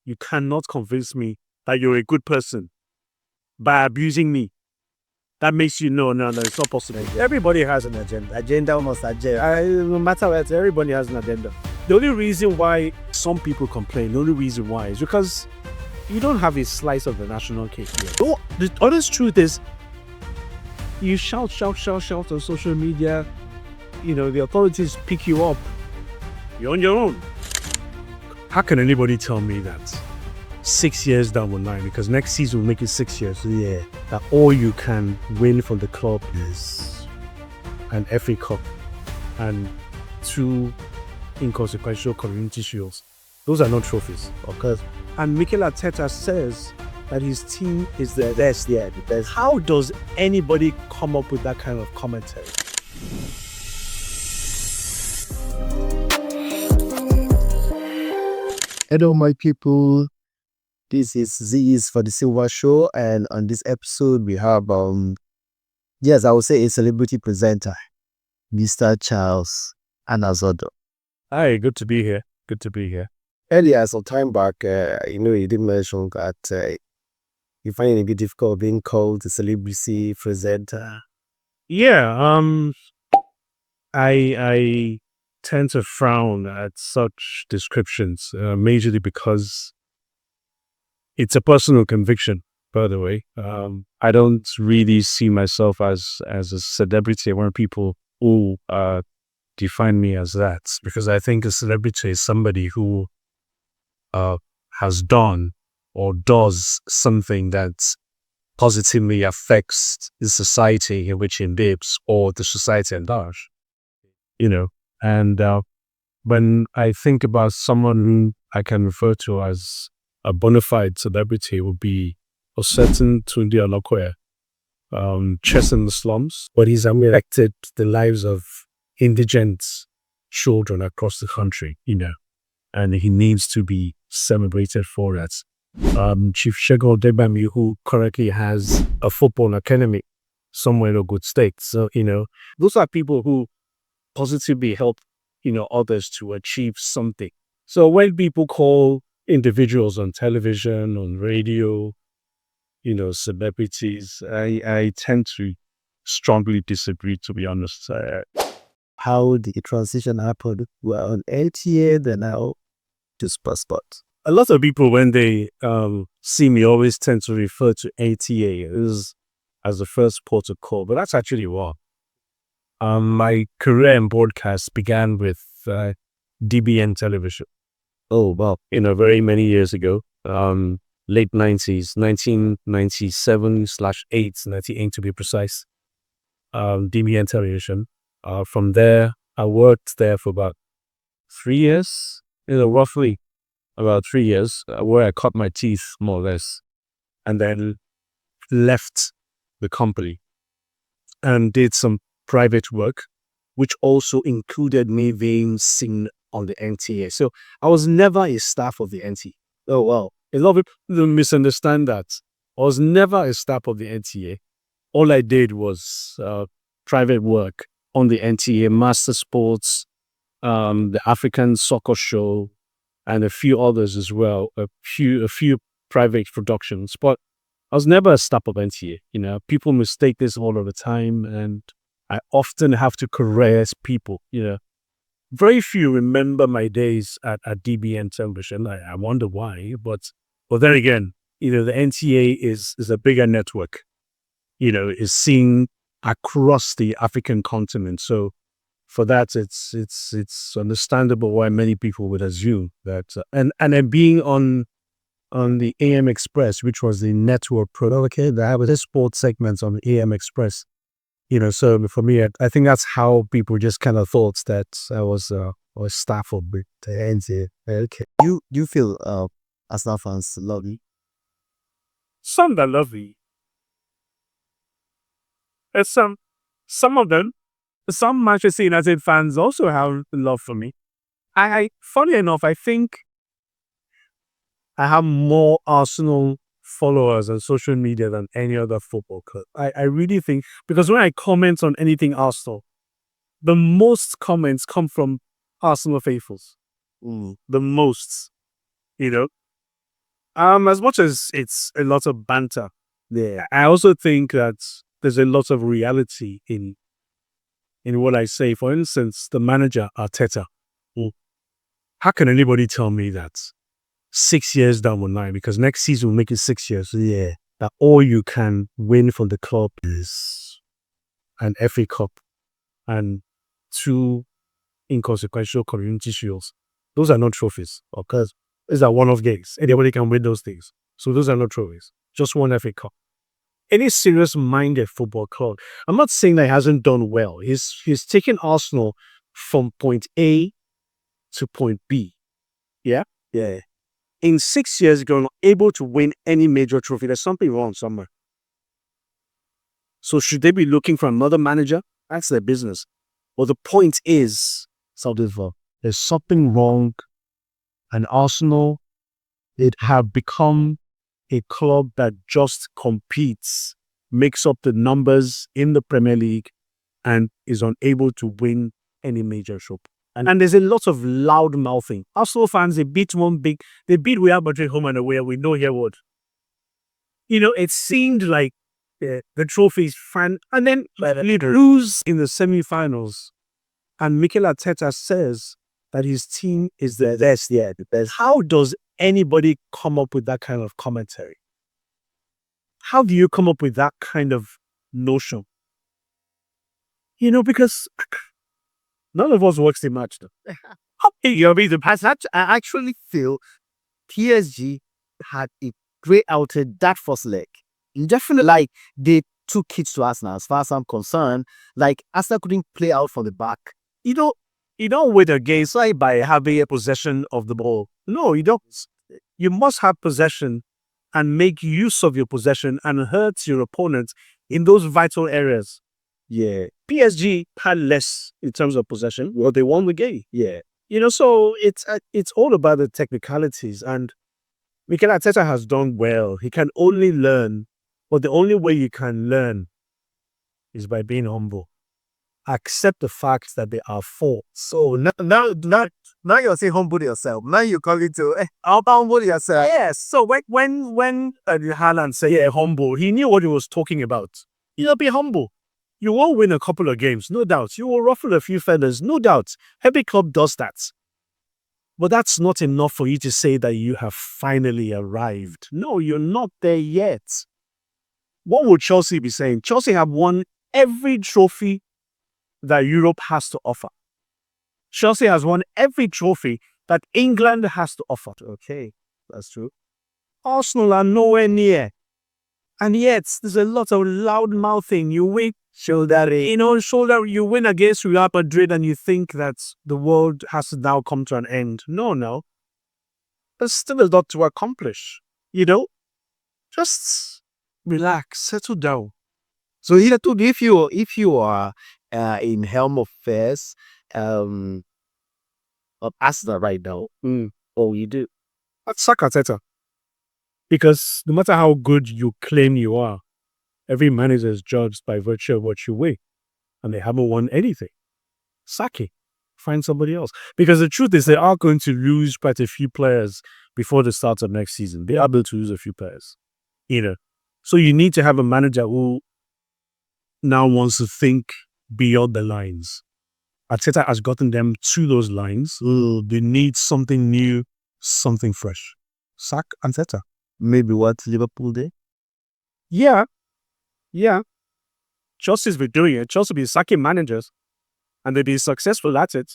you cannot convince me that you're a good person by abusing me. That makes you no, it's not possible. Everybody has an agenda. Agenda must agenda. No matter what, everybody has an agenda. The only reason why some people complain, the only reason why is because you don't have a slice of the national cake here. Oh, the honest truth is, you shout on social media, the authorities pick you up. You're on your own. How can anybody tell me that 6 years down the line, because next season will make it 6 years, that all you can win from the club is an FA Cup and 2 inconsequential community shields? Those are not trophies, okay? And Mikel Arteta says that his team is the best. The best. How does anybody come up with that kind of commentary? Hello, my people. This is Z for the Silva Show, and on this episode we have yes, I would say a celebrity presenter, Mr. Charles Anazodo. Hi, good to be here. Good to be here. Earlier, some time back, you did mention that you find it a bit difficult being called a celebrity presenter. Yeah, I tend to frown at such descriptions, majorly because it's a personal conviction, by the way. I don't really see myself as a celebrity. I want people who define me as that, because I think a celebrity is somebody who has done or does something that positively affects the society in which he lives or the society at large. And when I think about someone who I can refer to as a bona fide celebrity, would be a certain Tunde Olokoya, Chess in the Slums, but he's affected the lives of indigent children across the country, and he needs to be celebrated for that. Chief Segun Debami, who currently has a football academy somewhere in Ogun State. So, those are people who positively help, others to achieve something. So when people call individuals on television, on radio, celebrities, I tend to strongly disagree, to be honest. How the transition happened? Well, on LTA, then now to Sport. A lot of people, when they see me, always tend to refer to ATA as the first port of call, but that's actually wrong. My career in broadcast began with DBN television. Oh, wow. Very many years ago, late 90s, 1997/8, 98 to be precise, DBN television. From there, I worked there for about 3 years, roughly about 3 years, where I cut my teeth, more or less, and then left the company and did some private work, which also included me being seen on the NTA. So I was never a staff of the NTA. Oh, wow. A lot of people misunderstand that. I was never a staff of the NTA. All I did was private work on the NTA, Master Sports, the African Soccer Show, and a few others as well, a few private productions. But I was never a staff of NTA. People mistake this all of the time, and I often have to correct people. Very few remember my days at DBN television. I wonder why, but then again, the NTA is a bigger network. Is seen across the African continent. So for that, it's understandable why many people would assume that. And then being on the AM Express, which was the network product, there was a sports segment on the AM Express. So for me, I think that's how people just kind of thought that I was a staff of the NTA. Okay. You feel Arsenal fans love you? Some that love me. And some of them, some Manchester United fans also have love for me. Funny enough, I think I have more Arsenal followers on social media than any other football club. I really think, because when I comment on anything Arsenal, the most comments come from Arsenal faithfuls. The most, As much as it's a lot of banter, I also think that there's a lot of reality in what I say. For instance, the manager Arteta. Mm. How can anybody tell me that 6 years down the line, because next season will make it 6 years, that all you can win from the club is an FA Cup and 2 inconsequential community shields? Those are not trophies, because these are one-off games. Anybody can win those things. So those are not trophies. Just one FA Cup. Any serious-minded football club, I'm not saying that he hasn't done well. He's taken Arsenal from point A to point B. Yeah? Yeah. In 6 years, you're not able to win any major trophy. There's something wrong somewhere. So should they be looking for another manager? That's their business. But the point is, there's something wrong, and Arsenal, it have become a club that just competes, makes up the numbers in the Premier League, and is unable to win any major trophy. And there's a lot of loud mouthing. Arsenal fans, they beat Real Madrid home and away. We know here what. It seemed like the trophy is fun, and then lose in the semi-finals. And Mikel Arteta says that his team is the best. Yeah, the best. How does anybody come up with that kind of commentary? How do you come up with that kind of notion? Because none of us watched the match, though. I actually feel PSG had a great outing that first leg. Definitely, like, they took kids to Arsenal. As far as I'm concerned, like, Arsenal couldn't play out from the back. You don't win a game by having a possession of the ball. No, you don't. You must have possession and make use of your possession and hurt your opponent in those vital areas. Yeah. PSG had less in terms of possession. Well, they won the game. Yeah. So it's all about the technicalities. And Mikel Arteta has done well. He can only learn, but the only way you can learn is by being humble. Accept the fact that there are faults. So now you're saying humble yourself. Now you're coming to humble yourself. Yes. So when Haaland said humble, he knew what he was talking about. Be humble. You will win a couple of games, no doubt. You will ruffle a few feathers, no doubt. Every club does that. But that's not enough for you to say that you have finally arrived. No, you're not there yet. What would Chelsea be saying? Chelsea have won every trophy that Europe has to offer. Chelsea has won every trophy that England has to offer. Okay, that's true. Arsenal are nowhere near. And yet, there's a lot of loud mouthing. You win, you win against Real Madrid and you think that the world has to now come to an end. No. There's still a lot to accomplish. Just relax, settle down. So if you are in helm of affairs of Arsenal right now, what will you do? I'd sack Arteta. Because no matter how good you claim you are, every manager is judged by virtue of what you weigh. And they haven't won anything. Sack it. Find somebody else. Because the truth is they are going to lose quite a few players before the start of next season. They are able to lose a few players. So you need to have a manager who now wants to think beyond the lines. Arteta has gotten them to those lines. They need something new, something fresh. Sack Arteta. Maybe what Liverpool did? Yeah. Chelsea's been doing it. Chelsea been sacking managers, and they've been successful at it.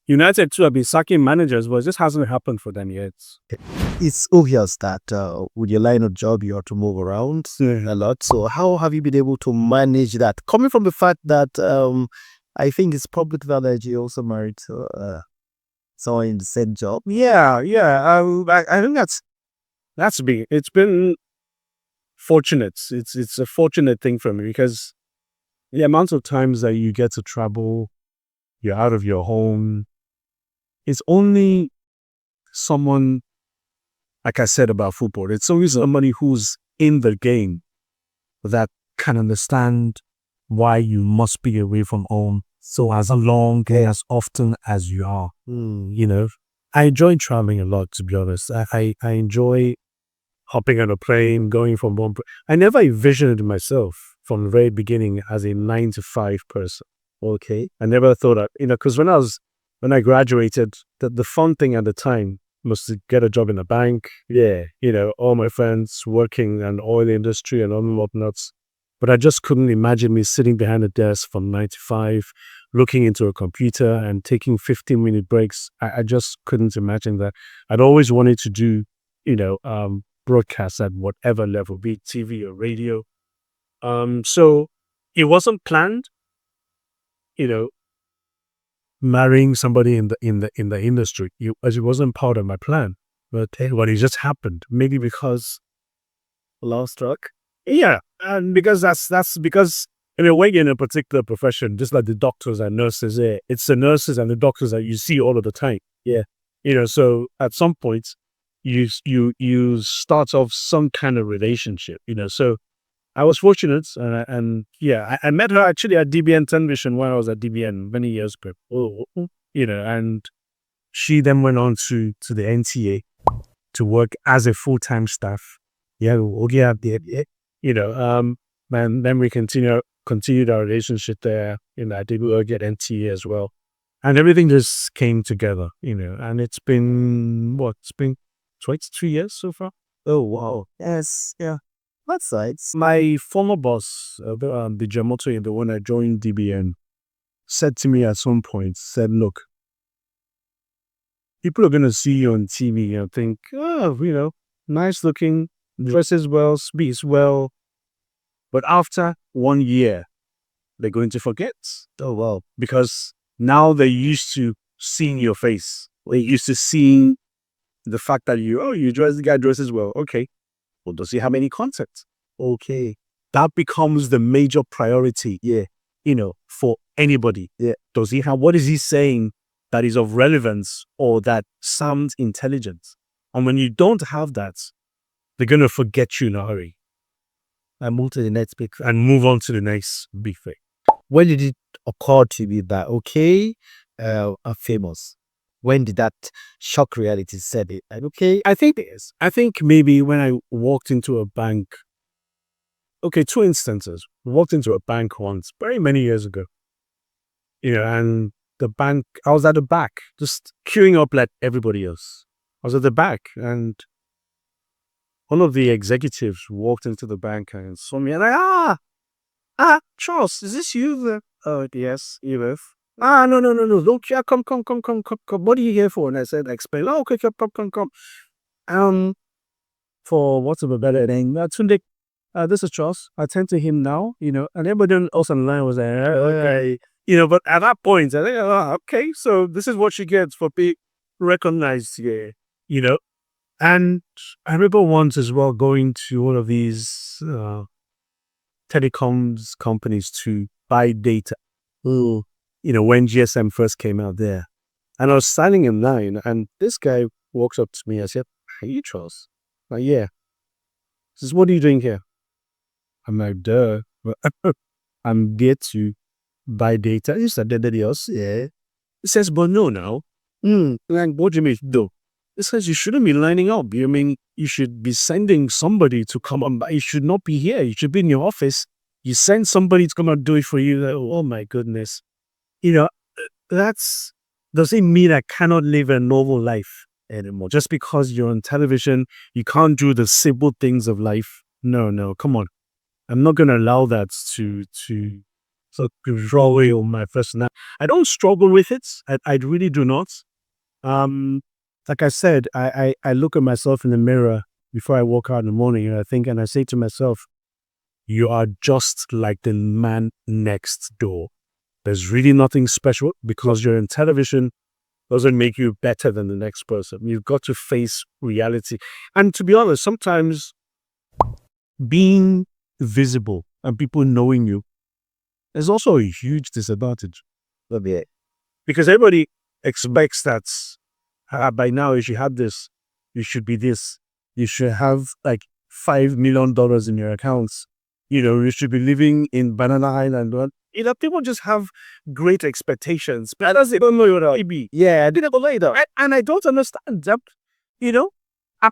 United too have been sacking managers, but it just hasn't happened for them yet. It's obvious that with your line of job, you have to move around a lot. So how have you been able to manage that? Coming from the fact that I think it's public knowledge you also married to someone in the same job. Yeah. I think that's been. It's been fortunate. It's a fortunate thing for me because the amount of times that you get to travel, you're out of your home. It's only someone, like I said about football, it's always somebody who's in the game that can understand why you must be away from home so as long, as often as you are. I enjoy traveling a lot, to be honest. I enjoy hopping on a plane, going from I never envisioned myself from the very beginning as a 9 to 5 person. Okay. I never thought that, because when I graduated, the fun thing at the time was to get a job in a bank. Yeah. All my friends working in the oil industry and all the whatnots. But I just couldn't imagine me sitting behind a desk from 9 to 5, looking into a computer and taking 15-minute breaks. I just couldn't imagine that. I'd always wanted to do, broadcasts at whatever level, be it TV or radio. So it wasn't planned, you know, marrying somebody in the industry. It wasn't part of my plan, but it just happened. Maybe because Love struck. yeah, and because that's because when you're in a particular profession, just like the doctors and nurses, it's the nurses and the doctors that you see all of the time. Yeah. So at some point, you start off some kind of relationship. So I was fortunate, and yeah, I met her actually at DBN Television when I was at DBN many years ago. And she then went on to the NTA to work as a full-time staff. Yeah, and then we continued our relationship there. I did work at NTA as well, and everything just came together. And it's been 23 years so far. Oh, wow. Yes. Yeah. That's nice. My former boss, the Jamoto, the one I joined DBN, said to me at some point, look, people are going to see you on TV and think, oh, nice looking, dresses well, speaks well. But after 1 year, they're going to forget. Oh, wow. Because now they're used to seeing your face. They're used to seeing the fact that the guy dresses well. Okay. Well, does he have any contact? Okay. That becomes the major priority. Yeah. For anybody. Yeah. What is he saying that is of relevance or that sounds intelligent? And when you don't have that, they're going to forget you in a hurry. And move to the next big thing. And move on to the next big thing. When did it occur to you that, okay, I'm famous? When did that shock reality set it? And okay. I think maybe when I walked into a bank. Okay, 2 instances. Walked into a bank once, very many years ago. And the bank, I was at the back, just queuing up like everybody else. I was at the back, and one of the executives walked into the bank and saw me, and Charles, is this you? Oh, yes, you. No, don't care. Come. What are you here for? And I said, explain. Oh, okay, come. For what's of a better name, Tunde. This is Charles. I attend to him now, and everybody else on the line was like, okay. But at that point, I think, okay, so this is what she gets for being recognized here, And I remember once as well going to one of these telecoms companies to buy data, when GSM first came out there. And I was standing in line, and this guy walks up to me. I said, "Are you Charles?" Like, yeah. He says, "What are you doing here?" I'm like, duh. I'm here to buy data. He said, else. Yeah. He says, but no, now. Like, what do you mean, though? He says, you shouldn't be lining up. You should be sending somebody to come and buy. You should not be here. You should be in your office. You send somebody to come and do it for you. Like, oh, my goodness. Does it mean I cannot live a normal life anymore? Just because you're on television, you can't do the simple things of life. No, come on. I'm not going to allow that to control on my personality. I don't struggle with it. I really do not. Like I said, I look at myself in the mirror before I walk out in the morning, and I say to myself, you are just like the man next door. There's really nothing special. Because you're in television doesn't make you better than the next person. You've got to face reality. And to be honest, sometimes being visible and people knowing you is also a huge disadvantage. Because everybody expects that by now you should have this, you should be this, you should have like $5 million in your accounts, you should be living in Banana Island. People just have great expectations, but that's, they don't know what it be. Yeah, I didn't believe that. And I don't understand that. You know,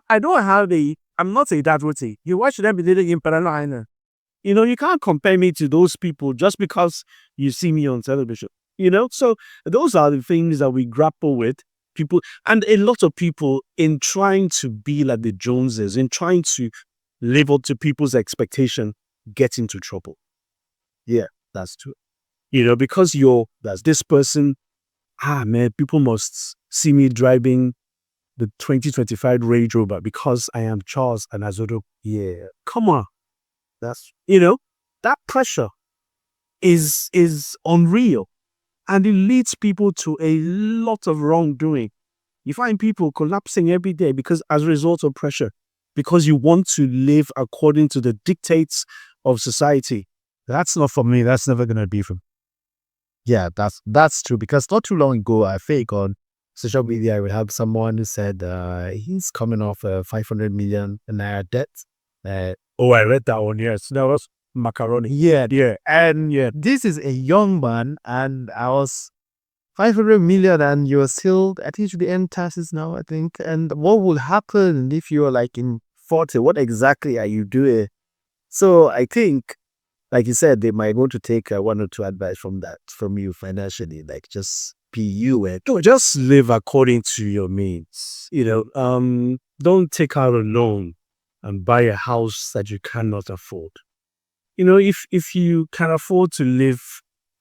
I don't have I'm not a dad routine. You watch them be living in Parana. You can't compare me to those people just because you see me on television. So those are the things that we grapple with. People, and a lot of people, in trying to be like the Joneses, in trying to live up to people's expectation, get into trouble. Yeah, that's true. Because that's this person. Man, people must see me driving the 2025 Range Rover because I am Charles Anazodo. Yeah, Come on. that's That pressure is unreal, and it leads people to a lot of wrongdoing. You find people collapsing every day because, as a result of pressure, because you want to live according to the dictates of society. That's not for me. That's never going to be for me. Yeah, that's true. Because not too long ago, I think on social media, I would have someone who said he's coming off a 500 million naira debt. Oh, I read that one. Yes, that was macaroni. Yeah, and this is a young man, and I was 500 million, and you're still, I think you should end taxes now, I think. And what will happen if you're like in 40? What exactly are you doing? So I think, like you said, they might want to take one or two advice from you financially, like just be you and just live according to your means. Don't take out a loan and buy a house that you cannot afford. If you can afford to live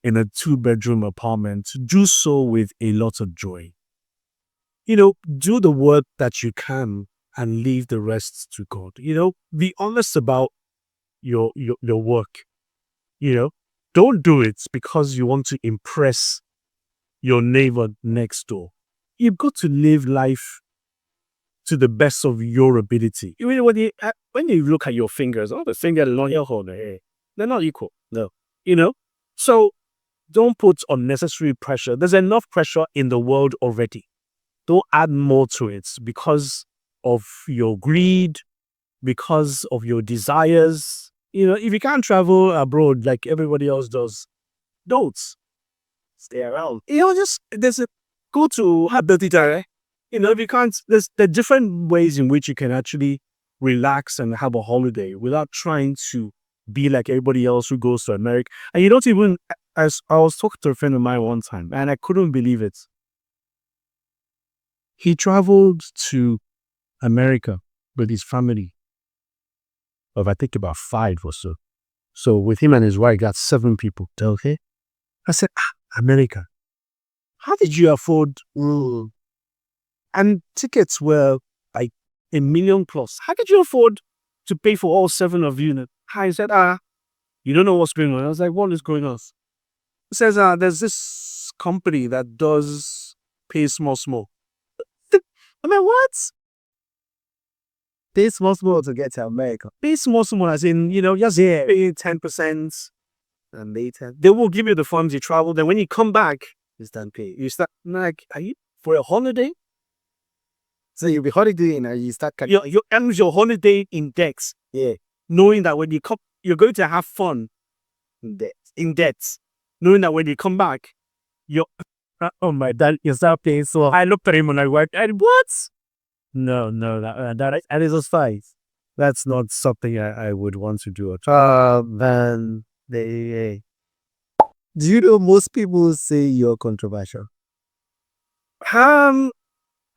in a 2-bedroom apartment, do so with a lot of joy. Do the work that you can and leave the rest to God. Be honest about your work. Don't do it because you want to impress your neighbor next door. You've got to live life to the best of your ability. When you look at your fingers, the fingers are not equal. They're not equal. No. So don't put unnecessary pressure. There's enough pressure in the world already. Don't add more to it because of your greed, because of your desires. If you can't travel abroad like everybody else does, don't stay around. Go to Habitita. If you can't, there are different ways in which you can actually relax and have a holiday without trying to be like everybody else who goes to America. And you don't even, as I was talking to a friend of mine one time, and I couldn't believe it. He traveled to America with his family of, I think, about 5 or so. So with him and his wife, got 7 people. Okay. I said, America, how did you afford? And tickets were like $1 million plus. How did you afford to pay for all 7 of you? I said, you don't know what's going on. I was like, what is going on? He says, there's this company that does pay small. I mean, what? pay small to get to America. Pay small, as in, just pay 10%. And later, They will give you the funds you travel. Then when you come back, you start paying. you start, like, are you for a holiday? So you'll be holidaying and you start You end your holiday in debts. Yeah. Knowing that when you come, you're going to have fun in debts. Knowing that when you come back, you're, oh my dad, you start paying. So I looked at him and I went, what? No, that is a fight. That's not something I would want to do at all. Man, do you know most people say you're controversial?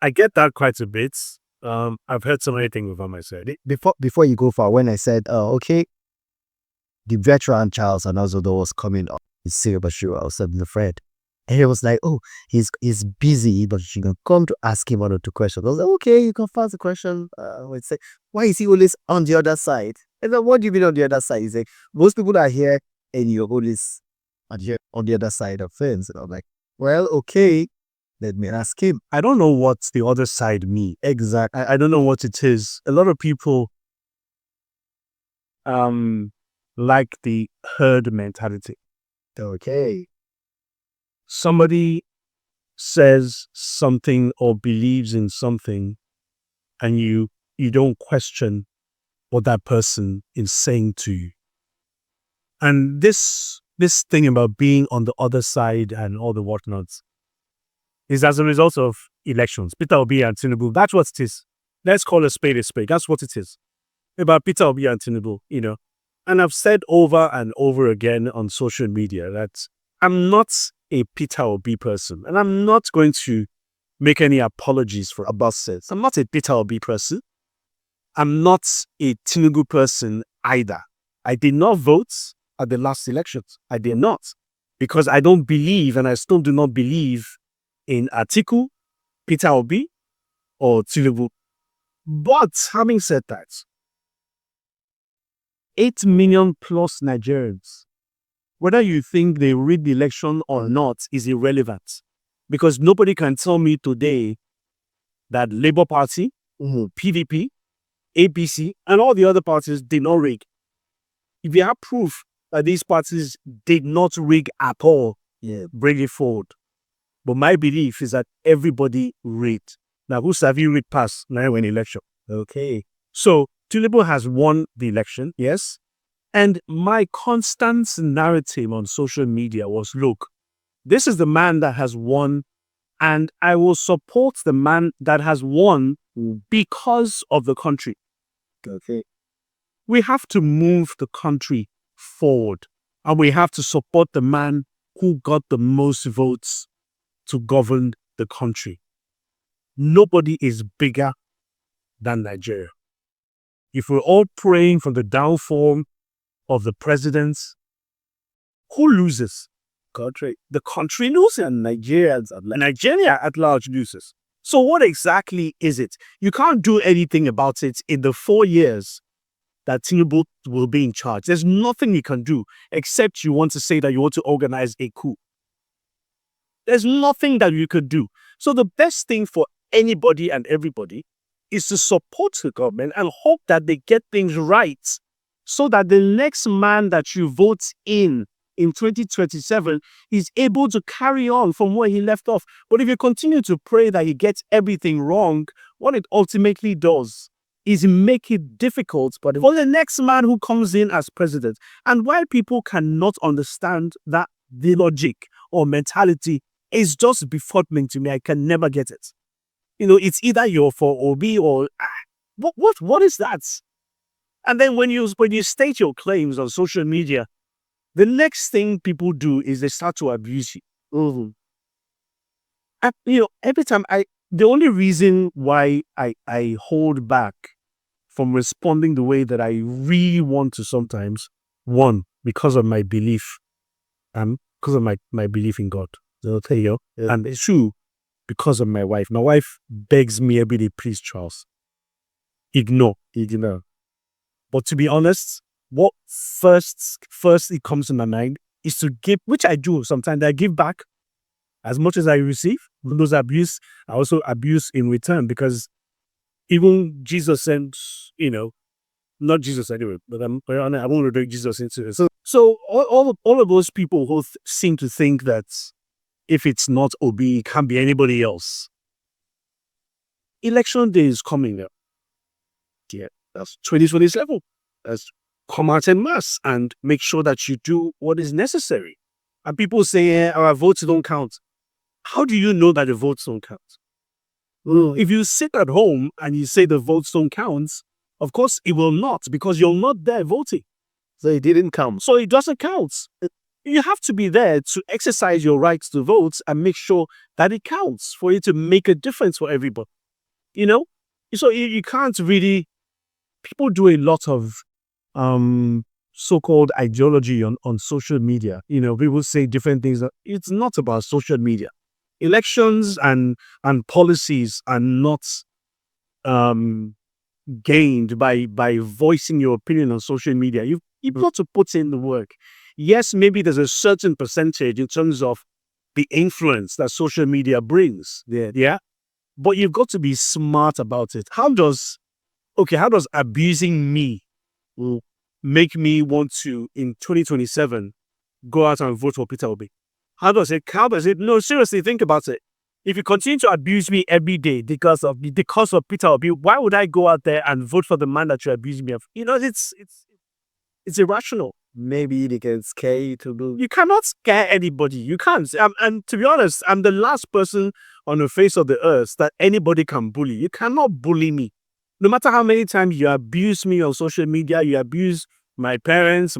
I get that quite a bit. I've heard so many things about myself. Before you go far, when I said, okay, the veteran Charles Anazodo was coming on his Silva Show, I was having a friend. And he was like, oh, he's busy, but you can come to ask him 1 or 2 questions. I was like, okay, you can ask the question. I would say, why is he always on the other side? And then, what do you mean on the other side? He's like, most people are here and you're always on the other side of things. And I'm like, well, okay, let me ask him. I don't know what the other side means. Exactly. I don't know what it is. A lot of people like the herd mentality. Okay. Somebody says something or believes in something, and you don't question what that person is saying to you. And this this thing about being on the other side and all the whatnots is as a result of elections. Peter Obi and Tinubu, that's what it is. Let's call a spade a spade. That's what it is. About Peter Obi and Tinubu, And I've said over and over again on social media that I'm not a Peter Obi person, and I'm not going to make any apologies for about it. I'm not a Peter Obi person. I'm not a Tinubu person either. I did not vote at the last elections. I did not. Because I don't believe, and I still do not believe in Atiku, Peter Obi, or Tinubu. But having said that, 8 million plus Nigerians, whether you think they rig the election or not, is irrelevant. Because nobody can tell me today that Labour Party, PDP, APC, and all the other parties did not rig. If you have proof that these parties did not rig at all, bring it forward. But my belief is that everybody rigged. Now, who's have you rigged past now in election? Okay. So, Tinubu has won the election, yes. And my constant narrative on social media was, look, this is the man that has won, and I will support the man that has won because of the country. Okay. We have to move the country forward, and we have to support the man who got the most votes to govern the country. Nobody is bigger than Nigeria. If we're all praying for the downfall of the presidents, who loses? Country. The country loses, and Nigeria at large loses. So what exactly is it? You can't do anything about it in the 4 years that Tinubu will be in charge. There's nothing you can do except you want to say that you want to organize a coup. There's nothing that you could do. So the best thing for anybody and everybody is to support the government and hope that they get things right so that the next man that you vote in 2027 is able to carry on from where he left off. But if you continue to pray that he gets everything wrong, what it ultimately does is make it difficult for the next man who comes in as president. And why people cannot understand that the logic or mentality is just befuddling to me. I can never get it. It's either you're for Obi or what is that? And then when you state your claims on social media, the next thing people do is they start to abuse you. And, every time the only reason why I hold back from responding the way that I really want to sometimes, one, because of my belief, because of my belief in God. I'll tell you, and it's true, because of my wife. My wife begs me every day, please, Charles, ignore. But to be honest, what first it comes to my mind is to give, which I do sometimes. I give back as much as I receive. Those abuse, I also abuse in return, because even Jesus sent, not Jesus anyway, but I won't redirect Jesus into it. So all of those people who seem to think that if it's not Obi, it can't be anybody else. Election day is coming now. Yeah, that's 2027. Let's come out en masse and make sure that you do what is necessary. And people say, our votes don't count. How do you know that the votes don't count? If you sit at home and you say the votes don't count, of course it will not, because you're not there voting. So it didn't count. So it doesn't count. You have to be there to exercise your rights to vote and make sure that it counts for you to make a difference for everybody. So you can't really. People do a lot of so-called ideology on social media. People say different things. It's not about social media. Elections and policies are not gained by voicing your opinion on social media. You've got to put in the work. Yes, maybe there's a certain percentage in terms of the influence that social media brings. Yeah. But you've got to be smart about it. How does abusing me make me want to, in 2027, go out and vote for Peter Obi? How does it? No, seriously, think about it. If you continue to abuse me every day because of Peter Obi, why would I go out there and vote for the man that you abuse me of? It's irrational. maybe they can scare you to do. You cannot scare anybody. You can't. And to be honest, I'm the last person on the face of the earth that anybody can bully. You cannot bully me. No matter how many times you abuse me on social media, you abuse my parents,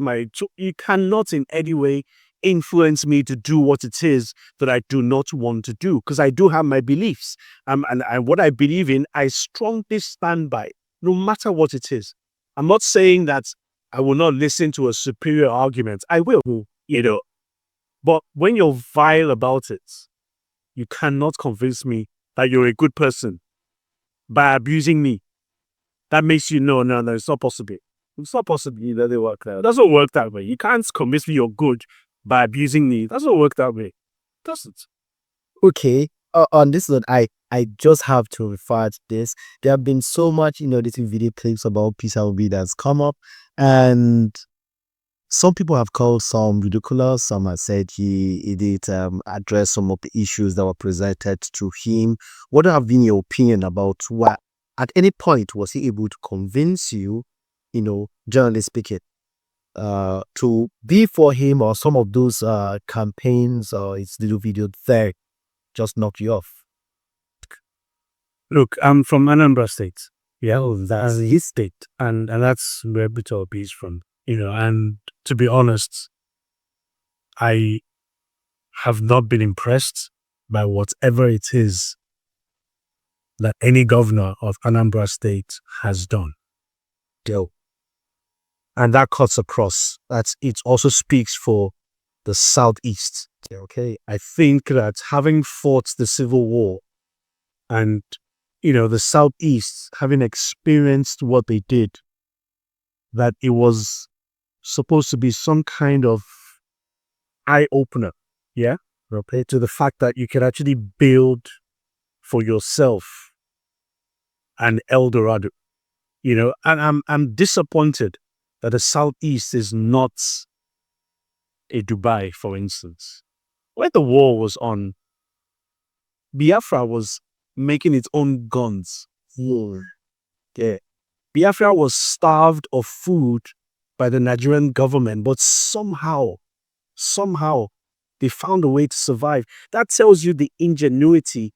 you cannot in any way influence me to do what it is that I do not want to do, because I do have my beliefs. And what I believe in, I strongly stand by, no matter what it is. I'm not saying that I will not listen to a superior argument. I will, But when you're vile about it, you cannot convince me that you're a good person by abusing me. That makes you no, it's not possible. It's not possible. It doesn't work that. It doesn't work that way. You can't convince me you're good by abusing me. It doesn't work that way. It doesn't. Okay. On this note, I just have to refer to this. There have been so much, these video clips about Peter Obi that's come up, and some people have called some ridiculous. Some have said he did address some of the issues that were presented to him. What have been your opinion about what, at any point, was he able to convince you, generally speaking, to be for him, or some of those campaigns or his little video there just knocked you off? Look, I'm from Anambra State. Yeah, that's his state, and that's where Peter Obi is from. And to be honest, I have not been impressed by whatever it is that any governor of Anambra State has done. And that cuts across. It also speaks for the Southeast. Okay. I think that having fought the Civil War and, the Southeast having experienced what they did, that it was supposed to be some kind of eye-opener, okay, to the fact that you can actually build for yourself an El Dorado, and I'm disappointed that the Southeast is not a Dubai, for instance. When the war was on, Biafra was making its own guns. Yeah. Biafra was starved of food by the Nigerian government, but somehow, they found a way to survive. That tells you the ingenuity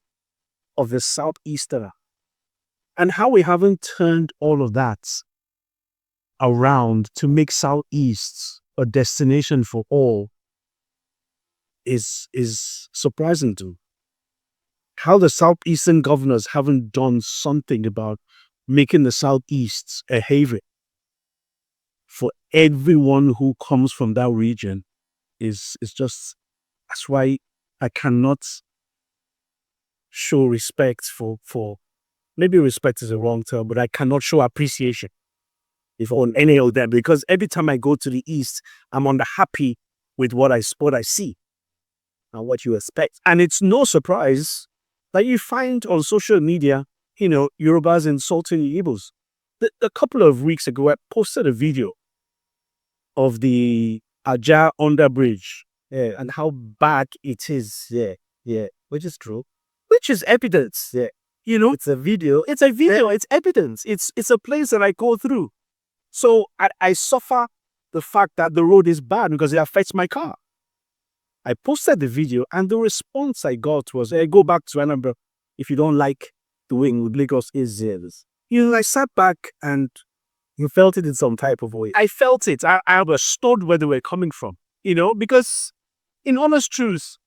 of the Southeasterner and how we haven't turned all of that around to make Southeast a destination for all is surprising to me. How the Southeastern governors haven't done something about making the Southeast a haven for everyone who comes from that region is just, that's why I cannot show respect for maybe respect is a wrong term, but I cannot show appreciation on any of them, because every time I go to the East, I'm unhappy with what I see and what you expect. And it's no surprise that you find on social media, Yorubas insulting the Igbos. A couple of weeks ago, I posted a video of the Aja under bridge, and how bad it is. Which is true. Which is evidence. It's a video. It's evidence. It's a place that I go through. So I suffer the fact that the road is bad because it affects my car. I posted the video, and the response I got was, hey, go back to Anambra if you don't like the way Lagos is. I sat back and You felt it in some type of way. I felt it. I understood where they were coming from, because in honest truth,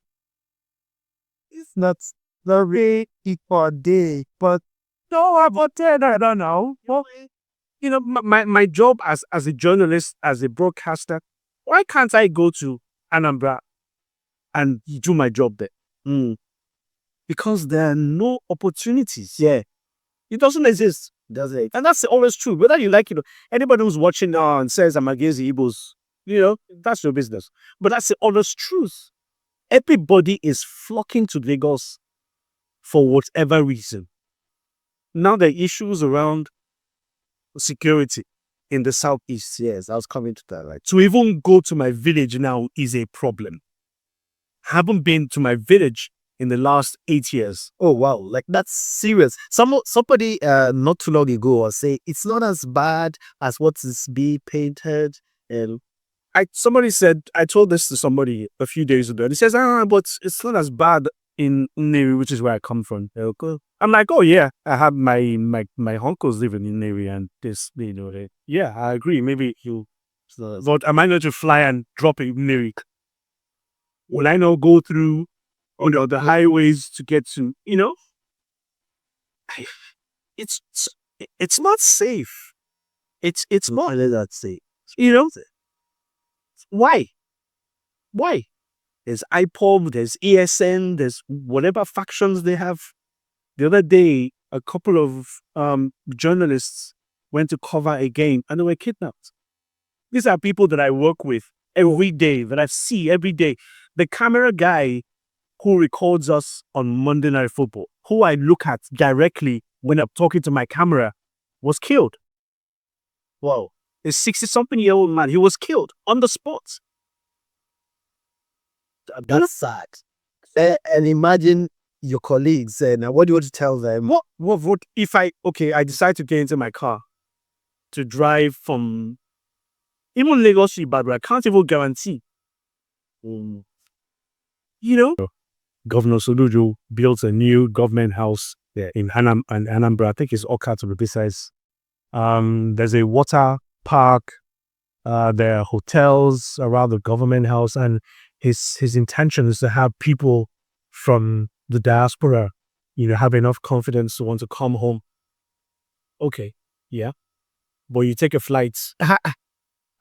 It's not the way equal day, but no, about that, I don't know. Well, my job as a journalist, as a broadcaster, why can't I go to Anambra and do my job there? Because there are no opportunities. yeah, It doesn't exist. does it? And that's always true. Whether you like, anybody who's watching now and says I'm against the Igbos, that's your business. But that's the honest truth. Everybody is flocking to Lagos for whatever reason. Now there are issues around security in the Southeast. Yes, I was coming to that. Right. To even go to my village now is a problem. I haven't been to my village in the last 8 years. Oh wow, like that's serious. Somebody not too long ago was say it's not as bad as what is being painted, and Somebody said, I told this to somebody a few days ago. And he says, but it's not as bad in Nnewi, which is where I come from. I'm like, oh yeah, I have my uncles living in Nnewi, and this, yeah, I agree. Maybe but am I going to fly and drop in Nnewi? Will I not go through the highways to get to, it's not safe. It's not that safe. Why? Why? There's IPOB, there's ESN, there's whatever factions they have. The other day, a couple of journalists went to cover a game and they were kidnapped. These are people that I work with every day, that I see every day. The camera guy who records us on Monday Night Football, who I look at directly when I'm talking to my camera, was killed. Wow. A 60-something-year-old man, he was killed on the spot. That's sad. And imagine your colleagues, and what do you want to tell them? What if I decide to get into my car to drive from even Lagos to Ibadan, I can't even guarantee. Governor Soludo built a new government house there in Anambra. I think it's Oka to be precise. There's a water park. There are hotels around the government house, and his intention is to have people from the diaspora, have enough confidence to want to come home. Okay, yeah, but you take a flight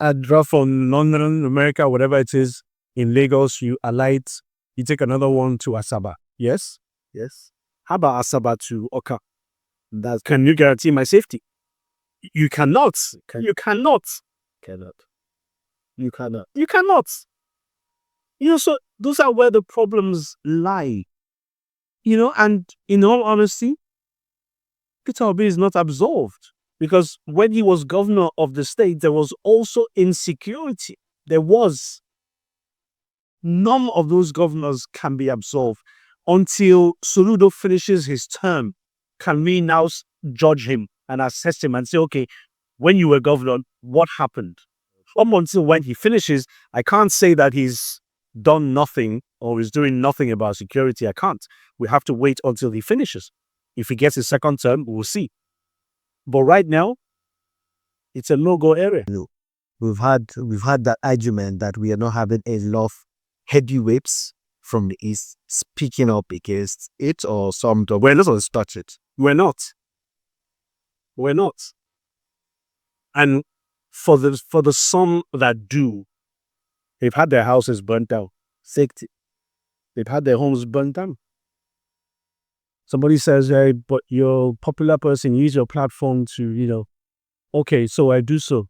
and drop from London, America, whatever it is, in Lagos. You alight. You take another one to Asaba. Yes. How about Asaba to Oka? Can you guarantee my safety? You cannot. You cannot. So those are where the problems lie. And in all honesty, Peter Obi is not absolved, because when he was governor of the state, there was also insecurity. There was. None of those governors can be absolved until Soludo finishes his term. Can we now judge him and assess him and say, okay, when you were governor, what happened? Up until when he finishes, I can't say that he's done nothing or is doing nothing about security. I can't. We have to wait until he finishes. If he gets his second term, we'll see. But right now, it's a no-go area. We've had that argument that we are not having a lot of heavyweights from the East speaking up against it, or some. Well, let's touch it. We're not. And for the some that do, they've had their houses burnt down. Safety. They've had their homes burnt down. Somebody says, hey, but you're a popular person, use your platform to, okay, so I do so.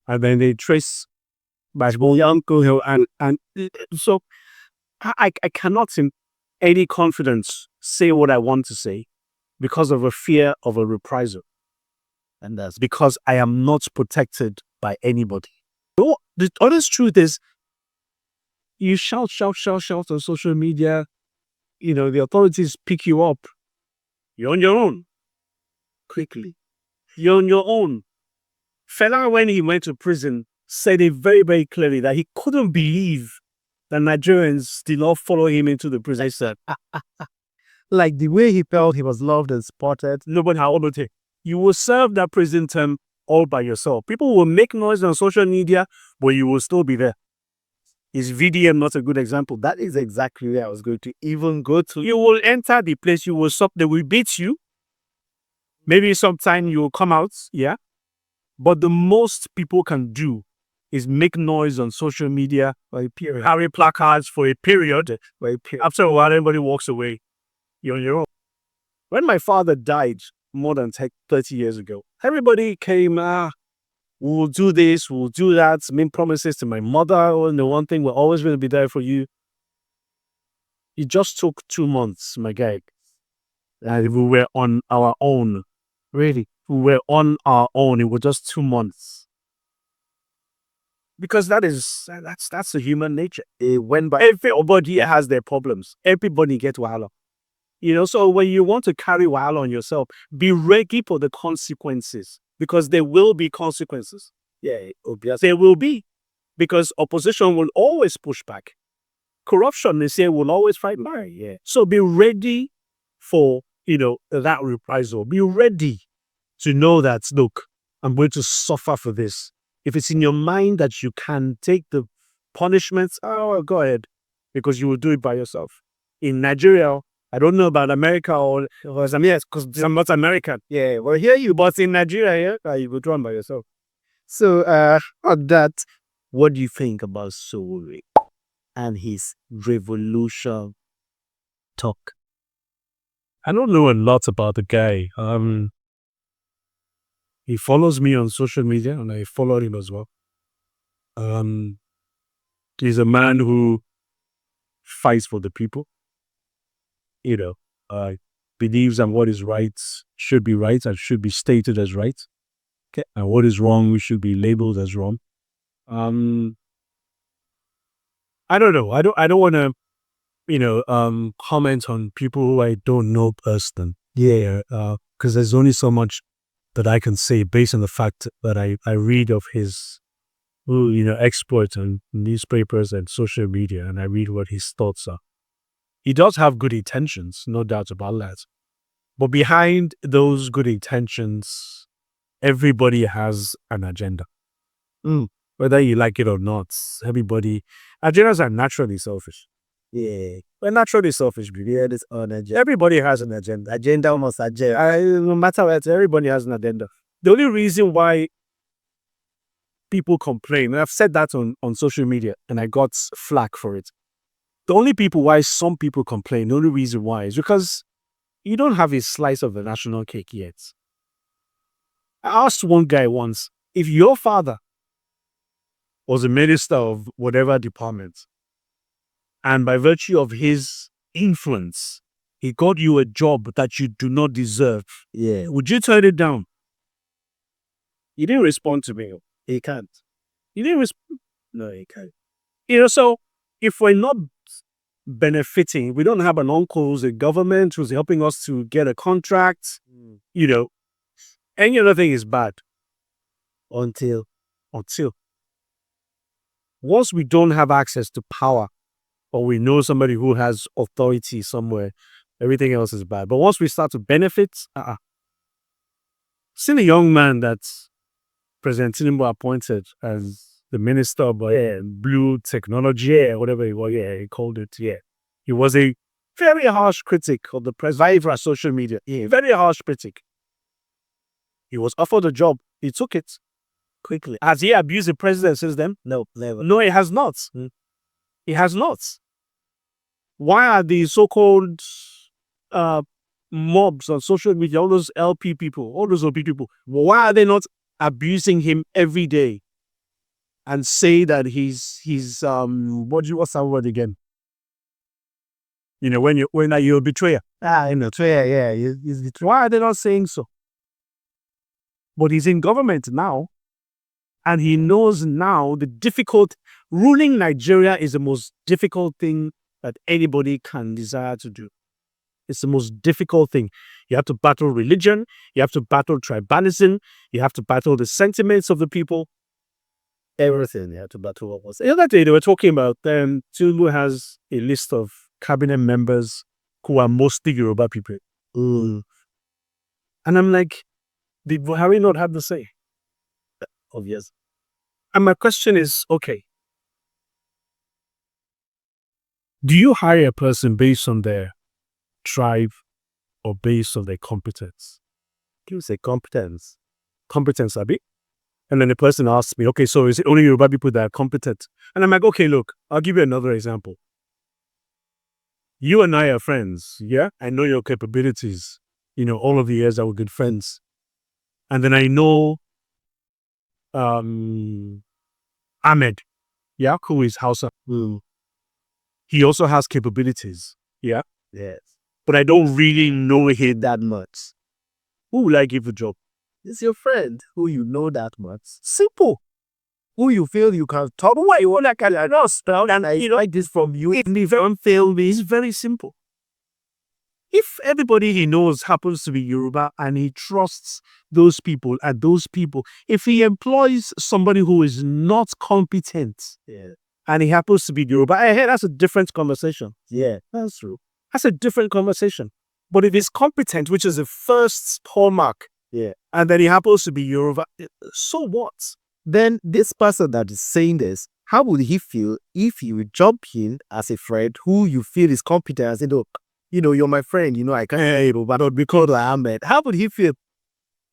And then they trace my uncle here, and so I cannot in any confidence say what I want to say because of a fear of a reprisal. And that's because I am not protected by anybody. The honest truth is, you shout on social media, the authorities pick you up. You're on your own. Quickly. You're on your own. Fela, when he went to prison, said it very, very clearly that he couldn't believe that Nigerians did not follow him into the prison. I said, like the way he felt he was loved and supported. Nobody had all it. You will serve that prison term all by yourself. People will make noise on social media, but you will still be there. Is VDM not a good example? That is exactly where I was going to even go to. You will enter the place, you will stop, they will beat you. Maybe sometime you will come out, yeah. But the most people can do is make noise on social media, carry placards for a period. After a while, everybody walks away. You're on your own. When my father died more than 30 years ago, everybody came, we'll do this, we'll do that, made promises to my mother, and the one thing, we're always going to be there for you. It just took 2 months, my guy. And we were on our own. Really? We were on our own. It was just 2 months. Because that's the human nature. It went by. Everybody has their problems. Everybody gets wahala. So when you want to carry wahala on yourself, be ready for the consequences. Because there will be consequences. Yeah, obviously. There will be. because opposition will always push back. Corruption, they say, will always fight back. Yeah. So be ready for, that reprisal. Be ready to know that, look, I'm going to suffer for this. If it's in your mind that you can take the punishments, go ahead, because you will do it by yourself. In Nigeria, I don't know about America or because I'm not American. Yeah, well, here you. But in Nigeria, you will run by yourself. So, on that, what do you think about Sowore and his revolution talk? I don't know a lot about the guy. He follows me on social media, and I follow him as well. He's a man who fights for the people. Believes that what is right should be right and should be stated as right. Okay. And what is wrong should be labeled as wrong. I don't know. I don't want to, comment on people who I don't know personally. Yeah. Because there's only so much that I can say based on the fact that I read of his, exploits on newspapers and social media, and I read what his thoughts are. He does have good intentions, no doubt about that. But behind those good intentions, everybody has an agenda. Whether you like it or not, agendas are naturally selfish. Yeah. We're naturally selfish. Yeah, this on agenda. Everybody has an agenda. Agenda almost agenda. No matter what, everybody has an agenda. The only reason why people complain, and I've said that on social media, and I got flack for it. The only why some people complain, the only reason why is because you don't have a slice of the national cake yet. I asked one guy once, if your father was a minister of whatever department, and by virtue of his influence, he got you a job that you do not deserve, would you turn it down? He didn't respond to me. He can't. He didn't respond. No, he can't. So if we're not benefiting, we don't have an uncle who's a government who's helping us to get a contract, any other thing is bad. Until once we don't have access to power, or we know somebody who has authority somewhere, everything else is bad. But once we start to benefit, seen a young man that President Tinubu appointed as the minister of blue technology, whatever he called it. Yeah, he was a very harsh critic of the president via social media. Yeah, very harsh critic. He was offered a job. He took it quickly. Has he abused the president since then? No, never. No, he has not. He has not. Why are the so-called mobs on social media, all those LP people, all those OP people, why are they not abusing him every day and say that he's what's that word again? When you're a betrayer. Betrayer, yeah. He's betrayer. Why are they not saying so? But he's in government now, and he knows now ruling Nigeria is the most difficult thing that anybody can desire to do. It's the most difficult thing. You have to battle religion. You have to battle tribalism. You have to battle the sentiments of the people. Everything you have to battle almost. The other day they were talking about Tinubu has a list of cabinet members who are mostly Yoruba people. And I'm like, did Buhari not have the say? Obvious. And my question is, okay, do you hire a person based on their tribe or based on their competence? You say competence. Competence, Abi. And then the person asks me, okay, so is it only Yoruba people that are competent? And I'm like, okay, look, I'll give you another example. You and I are friends, yeah? I know your capabilities, all of the years that we're good friends. And then I know Ahmed, yeah, who is Hausa. He also has capabilities, yeah? Yes. But I don't really know him that much. Who will I give the job? It's your friend who you know that much. Simple. Who you feel you can talk. Why you want to know? And I like this from you. It's very simple. If everybody he knows happens to be Yoruba and he trusts those people and those people, if he employs somebody who is not competent and he happens to be Yoruba, hey, that's a different conversation. Yeah, that's true. That's a different conversation. But if he's competent, which is the first hallmark, and then he happens to be Yoruba, so what? Then this person that is saying this, how would he feel if you would jump in as a friend who you feel is competent and say, look, you're my friend, I can't hear you, but not because I am it. How would he feel?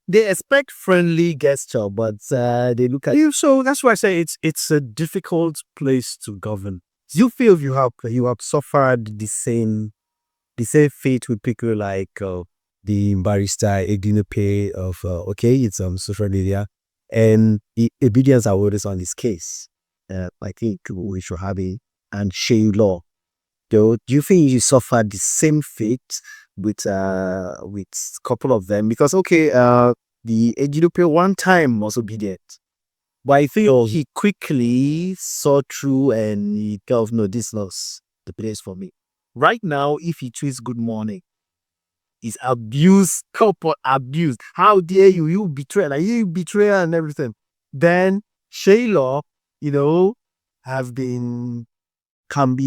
They expect friendly gesture, but they look at you. So that's why I say it's a difficult place to govern. Do you feel you have suffered the same fate with people like the barrister Egdinope of it's social media and the obedience awareness on his case? I think we should have it, and Shay Law. Do you think you suffered the same fate with a couple of them? Because the Egdinope one time was obedient, but I think he quickly saw through and he felt, no, this was the place for me. Right now, if he tweets good morning, is abuse, couple abuse. How dare you? You betray, like you betrayer and everything. Then Shayla,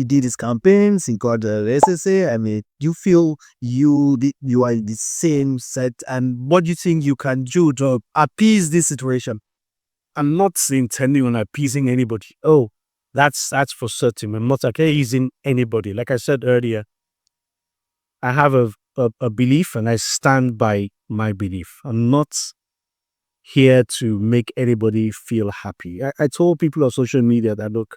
did his campaigns. He got the SSA. I mean, you feel you are in the same set, and what do you think you can do to appease this situation? I'm not intending on appeasing anybody. Oh, that's for certain. I'm not appeasing anybody. Like I said earlier, I have a belief and I stand by my belief. I'm not here to make anybody feel happy. I told people on social media that, look,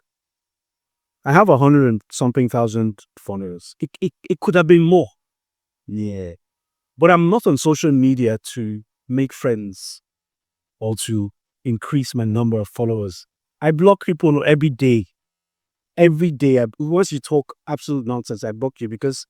I have 100 and something thousand followers. It could have been more. Yeah. But I'm not on social media to make friends or to increase my number of followers. I block people every day. Every day. Once you talk absolute nonsense, I block you, because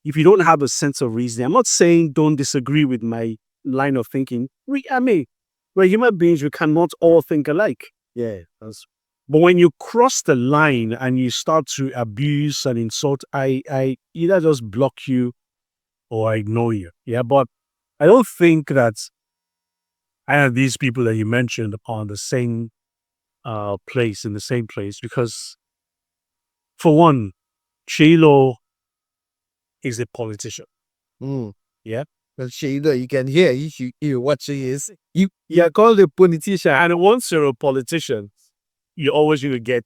if you don't have a sense of reasoning, I'm not saying don't disagree with my line of thinking. I mean, we're human beings, we cannot all think alike. Yeah. But when you cross the line and you start to abuse and insult, I either just block you or I ignore you. Yeah, but I don't think that I have these people that you mentioned on the same place, in the same place, because for one, Chilo is a politician. Yeah. Well, Shayla, you can hear if you hear what she is. You're called a politician. And once you're a politician, you're always going to get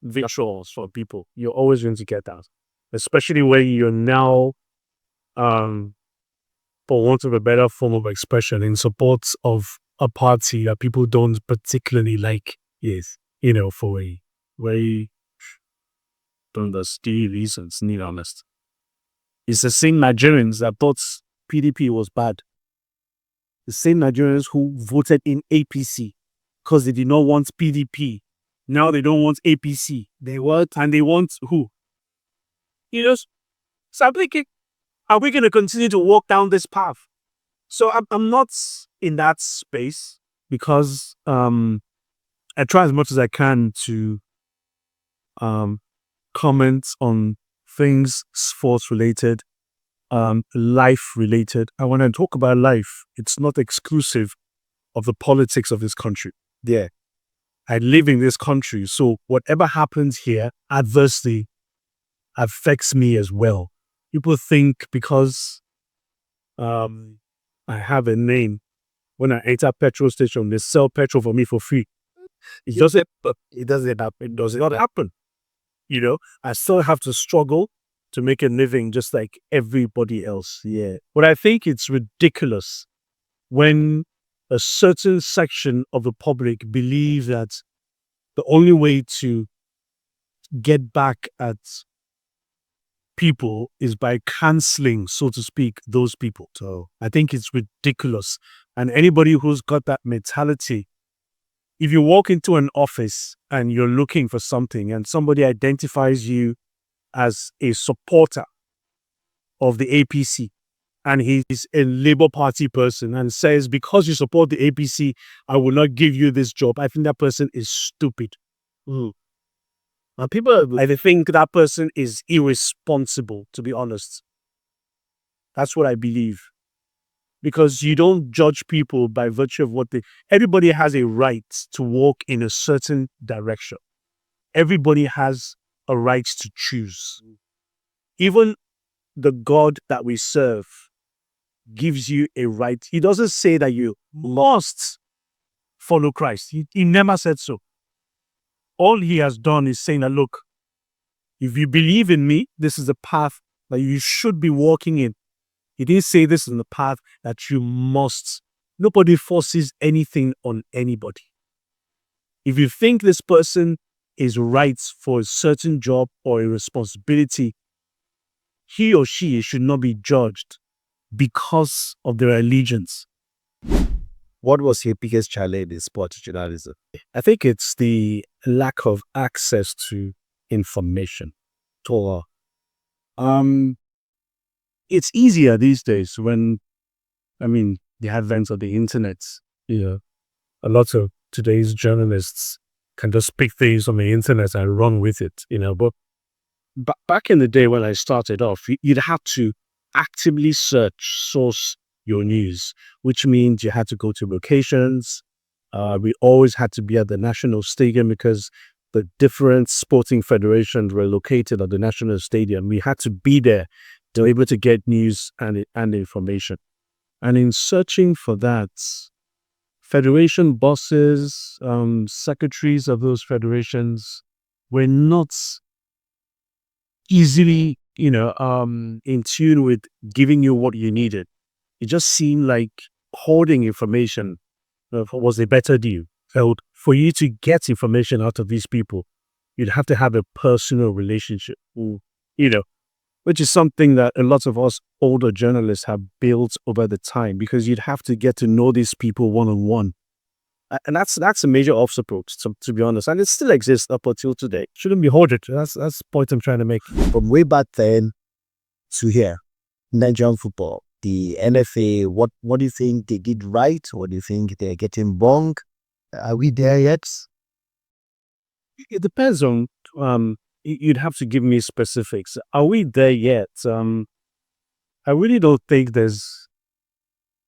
visuals for people. You're always going to get that. Especially when you're now, for want of a better form of expression, in support of a party that people don't particularly like. Yes. For a very steely reasons, need honest. It's the same Nigerians that thought PDP was bad. The same Nigerians who voted in APC because they did not want PDP. Now they don't want APC. They want who? So I'm thinking, are we going to continue to walk down this path? So I'm not in that space, because I try as much as I can to comment on things sports related, life related. And when I talk about life, it's not exclusive of the politics of this country. Yeah. I live in this country, so whatever happens here adversely affects me as well. People think because I have a name, when I enter a petrol station, they sell petrol for me for free. It doesn't happen. It does not happen. I still have to struggle to make a living just like everybody else. Yeah. But I think it's ridiculous when a certain section of the public believe that the only way to get back at people is by canceling, so to speak, those people. So I think it's ridiculous. And anybody who's got that mentality, if you walk into an office and you're looking for something and somebody identifies you as a supporter of the APC, and he's a Labour Party person and says, because you support the APC, I will not give you this job, I think that person is stupid. And people, I think that person is irresponsible, to be honest. That's what I believe. Because you don't judge people by virtue of everybody has a right to walk in a certain direction. Everybody has a right to choose. Even the God that we serve gives you a right. He doesn't say that you must follow Christ. He never said so. All he has done is saying that, look, if you believe in me, this is the path that you should be walking in. He didn't say this is the path that you must. Nobody forces anything on anybody. If you think this person is right for a certain job or a responsibility, he or she should not be judged because of their allegiance. What was your biggest challenge in sports journalism? I think it's the lack of access to information. It's easier these days when, the advent of the internet. A lot of today's journalists can just pick things on the internet and run with it. But back in the day when I started off, you'd have to actively source your news, which means you had to go to locations. We always had to be at the national stadium because the different sporting federations were located at the national stadium. We had to be there to be able to get news and information. And in searching for that, federation bosses, secretaries of those federations were not easily, in tune with giving you what you needed. It just seemed like hoarding information was a better deal. So for you to get information out of these people, you'd have to have a personal relationship, which is something that a lot of us older journalists have built over the time, because you'd have to get to know these people one-on-one. And that's a major obstacle, to be honest. And it still exists up until today. Shouldn't be hoarded. That's the point I'm trying to make. From way back then to here, Nigerian football, the NFA, what do you think they did right? What do you think they're getting wrong? Are we there yet? It depends on, you'd have to give me specifics. Are we there yet? I really don't think there's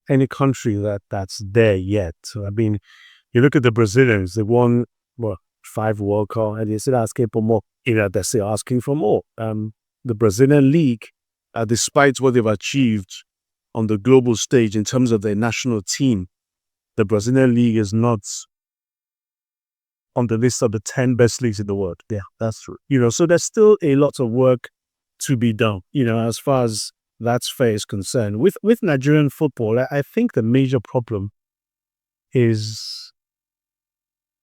any country that's there yet. You look at the Brazilians, they won 5 World Cup, and they're still asking for more. They're still asking for more. The Brazilian league, despite what they've achieved on the global stage in terms of their national team, the Brazilian league is not on the list of the 10 best leagues in the world. Yeah, that's true. So there's still a lot of work to be done, as far as that's fair is concerned. With Nigerian football, I think the major problem is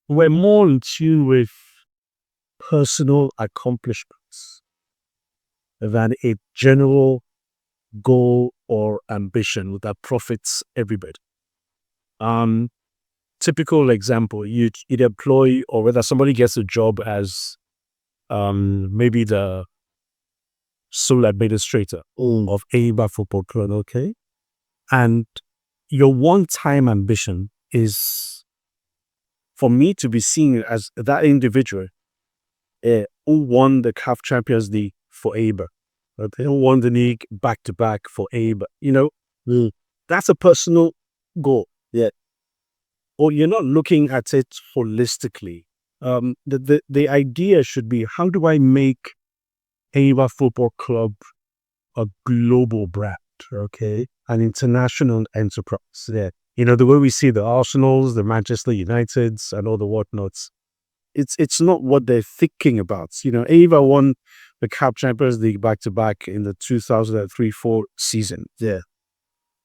we're more in tune with personal accomplishments than a general goal or ambition that profits everybody. Typical example, you'd employ, or whether somebody gets a job as maybe the sole administrator of AIBA Football Club, okay? And your one-time ambition is for me to be seen as that individual who won the CAF Champions League for AIBA. They won the league back-to-back for AIBA. That's a personal goal. Yeah. Or you're not looking at it holistically. The idea should be, how do I make AIBA Football Club a global brand, okay? An international enterprise. Yeah. The way we see the Arsenals, the Manchester Uniteds, and all the whatnots, it's not what they're thinking about. AIBA won the CAF Champions League back-to-back in the 2003-04 season. Yeah.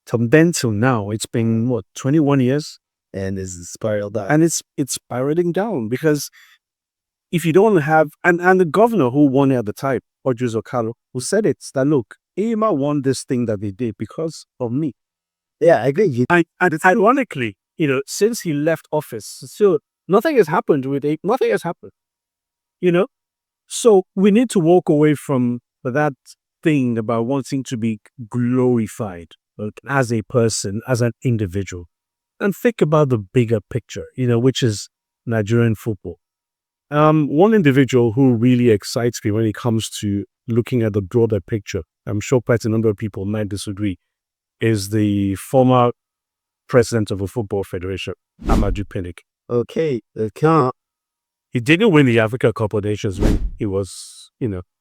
From then till now, it's been, 21 years? And it's spiraled down. And it's spiraling down, because if you don't have, and the governor who won it at the time, Odjus Okalo, who said it, that look, AIBA won this thing that they did because of me. Yeah, I agree. And ironically, since he left office, still nothing has happened with it. Nothing has happened. So we need to walk away from that thing about wanting to be glorified as a person, as an individual, and think about the bigger picture, which is Nigerian football. One individual who really excites me when it comes to looking at the broader picture, I'm sure quite a number of people might disagree, is the former president of a football federation, Amaju Pinnick. Okay. Okay. He didn't win the Africa Cup of Nations when he was,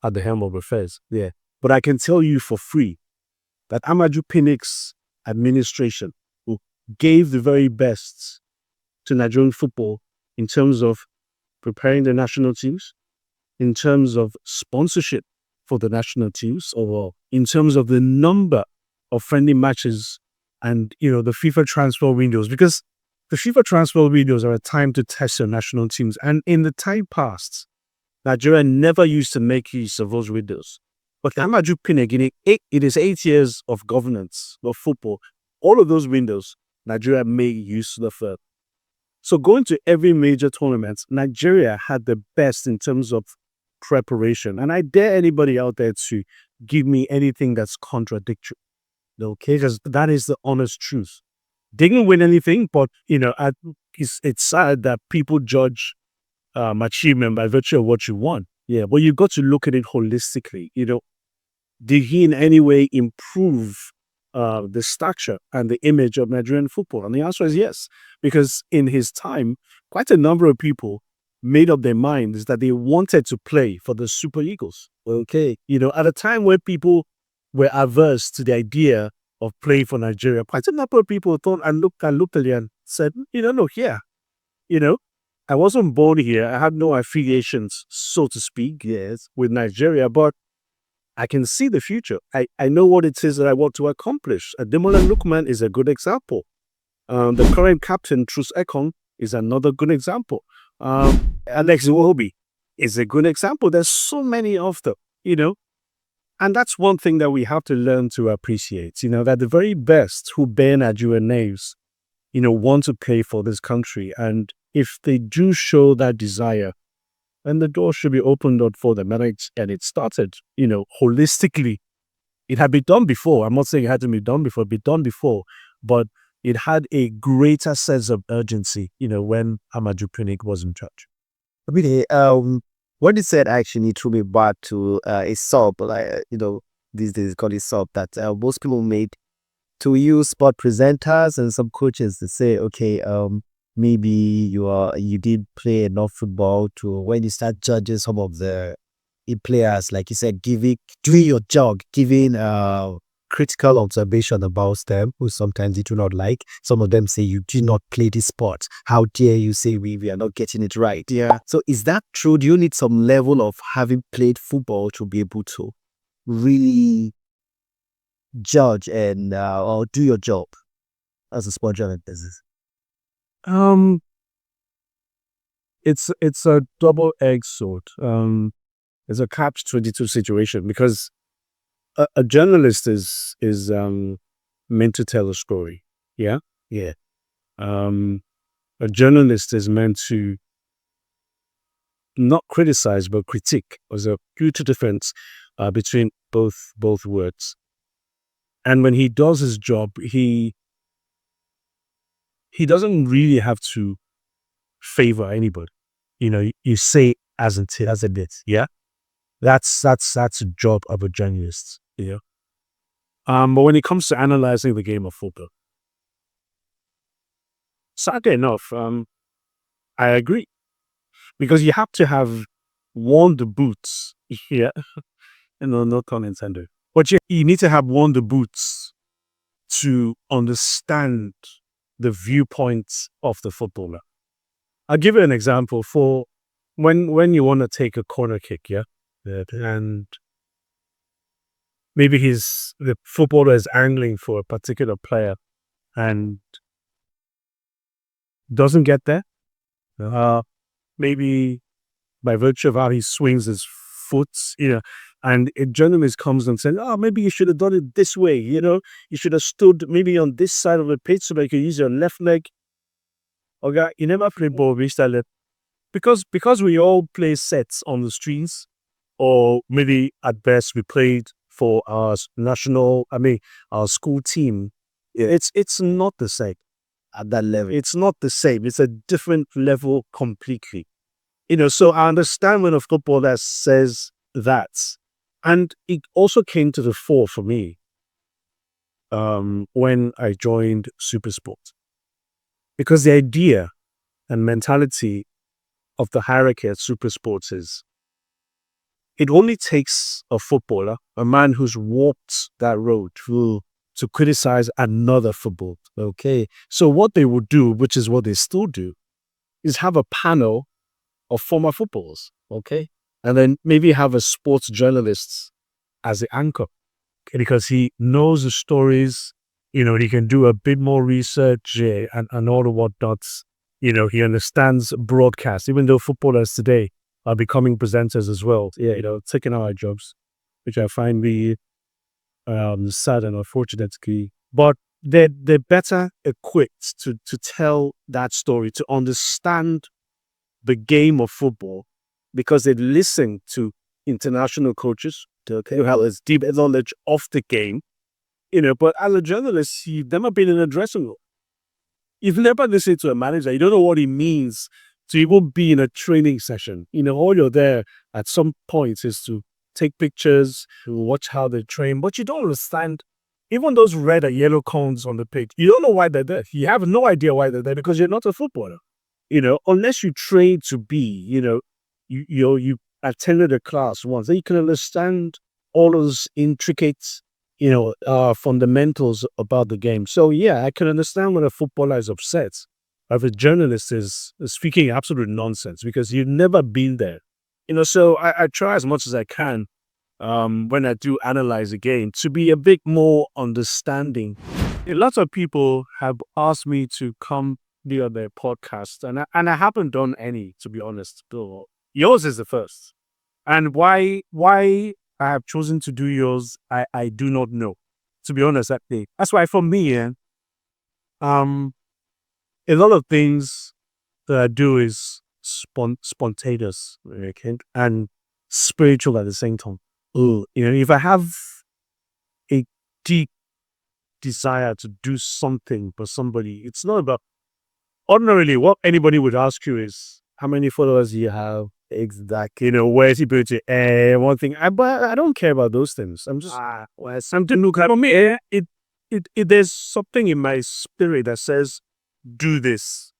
at the helm of affairs. Yeah. But I can tell you for free that Amaju Pinnick's administration gave the very best to Nigerian football in terms of preparing the national teams, in terms of sponsorship for the national teams, or in terms of the number of friendly matches and, the FIFA transfer windows. Because the FIFA transfer windows are a time to test your national teams. And in the time past, Nigeria never used to make use of those windows. But Amaju Pinnick, it is 8 years of governance of football. All of those windows, Nigeria made use of the third. So going to every major tournament, Nigeria had the best in terms of preparation. And I dare anybody out there to give me anything that's contradictory. Okay, because that is the honest truth. Didn't win anything, but it's sad that people judge achievement by virtue of what you won. Yeah, but you've got to look at it holistically. Did he in any way improve the stature and the image of Nigerian football? And the answer is yes, because in his time, quite a number of people made up their minds that they wanted to play for the Super Eagles. Okay. At a time where people were averse to the idea of playing for Nigeria, quite a number of people thought and looked at it and said, no, here, I wasn't born here. I had no affiliations, so to speak, Yes. with Nigeria, but I can see the future. I know what it is that I want to accomplish. Ademola Lookman is a good example. The current captain, Truce Ekong, is another good example. Alex Iwobi is a good example. There's so many of them, And that's one thing that we have to learn to appreciate, that the very best who bear Nigerian names, want to play for this country. And if they do show that desire, then the door should be opened up for them. And it started, holistically. It had been done before. I'm not saying it had to be done before, but it had a greater sense of urgency, when Amaju Pinnick was in charge. Really, what you said actually threw me back to a sub, these days called a sub that most people made to use sport presenters and some coaches to say, okay, maybe you did play enough football to when you start judging some of the players, like you said, doing your job, giving critical observation about them, who sometimes you do not like. Some of them say you do not play this sport. How dare you say we are not getting it right? Yeah. So is that true? Do you need some level of having played football to be able to really judge and or do your job as a sport journalist? It's a double-edged sword. It's a catch-22 situation because a journalist is meant to tell a story. Yeah. Yeah. A journalist is meant to not criticize but critique. There's a huge difference between both words. And when he does his job, he doesn't really have to favor anybody. You say as it is. Yeah. That's a job of a journalist. But when it comes to analyzing the game of football, sadly enough, I agree, because you have to have worn the boots. Yeah, no pun intended. But you need to have worn the boots to understand the viewpoints of the footballer. I'll give you an example. For when you want to take a corner kick, yeah, and maybe the footballer is angling for a particular player and doesn't get there. Maybe by virtue of how he swings his foot, and a journalist comes and says, "Oh, maybe you should have done it this way. You should have stood maybe on this side of the pitch so that you could use your left leg." Okay, you never play ball with that left because we all play sets on the streets, or maybe at best we played for our our school team. It's not the same At that level. It's not the same. It's a different level completely. So I understand when a footballer says that. And it also came to the fore for me when I joined Supersport. Because the idea and mentality of the hierarchy at Supersports is it only takes a footballer, a man who's walked that road to criticize another football. Okay. So what they would do, which is what they still do, is have a panel of former footballers. Okay. And then maybe have a sports journalist as the anchor because he knows the stories. He can do a bit more research and all the whatnots. He understands broadcast, even though footballers today are becoming presenters as well. Yeah, taking our jobs, which I find really sad and unfortunate. But they're better equipped to tell that story, to understand the game of football, because they listen to international coaches who have a deep knowledge of the game. But as a journalist, you've never been in a dressing room. You've never listened to a manager. You don't know what it means to even be in a training session. All you're there at some point is to take pictures, to watch how they train, but you don't understand even those red or yellow cones on the pitch. You don't know why they're there. You have no idea why they're there because you're not a footballer. Unless you train to be, you attended a class once, then you can understand all those intricate fundamentals about the game. So yeah, I can understand when a footballer is upset. If a journalist is speaking absolute nonsense because you've never been there. So I try as much as I can when I do analyze a game to be a bit more understanding. Lots of people have asked me to come near their podcast, and I haven't done any, to be honest. So yours is the first. And why I have chosen to do yours, I do not know. To be honest, that's why for me, a lot of things that I do is spontaneous, okay, and spiritual at the same time. If I have a deep desire to do something for somebody, it's not about ordinarily what anybody would ask you is how many followers do you have? Exactly. Where is he put it? One thing. But I don't care about those things. I'm just something look at for me. There's something in my spirit that says, do this.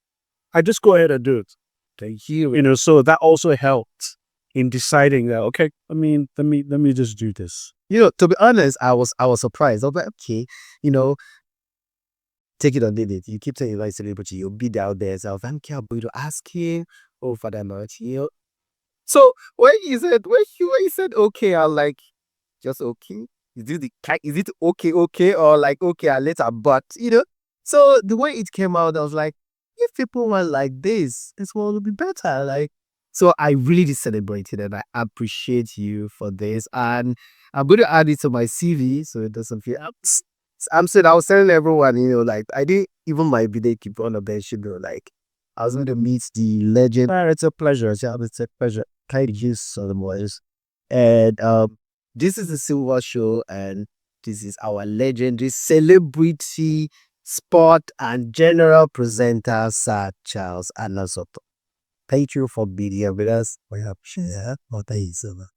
I just go ahead and do it. Thank you. So that also helped in deciding that, okay, let me just do this. To be honest, I was surprised. I was like, okay, take it or leave it. You keep saying you're like celebrity, you'll be out there. So I'm going to ask you, oh, for that much. So when he said okay, I'm like, just okay. Is it okay or like okay I later? But so the way it came out, I was like, if people were like this, this one will be better. Like, so I really did celebrate it and I appreciate you for this. And I'm going to add it to my CV so it doesn't feel. I'm saying I was telling everyone, like I did even my video keep on the bench, like I was going to meet the legend. It's a pleasure. It's a pleasure. Kind of use some words. And this is the Silva Show, and this is our legendary celebrity, sport, and general presenter, Sir Charles Anazodo. Thank you for being here with us. We appreciate it.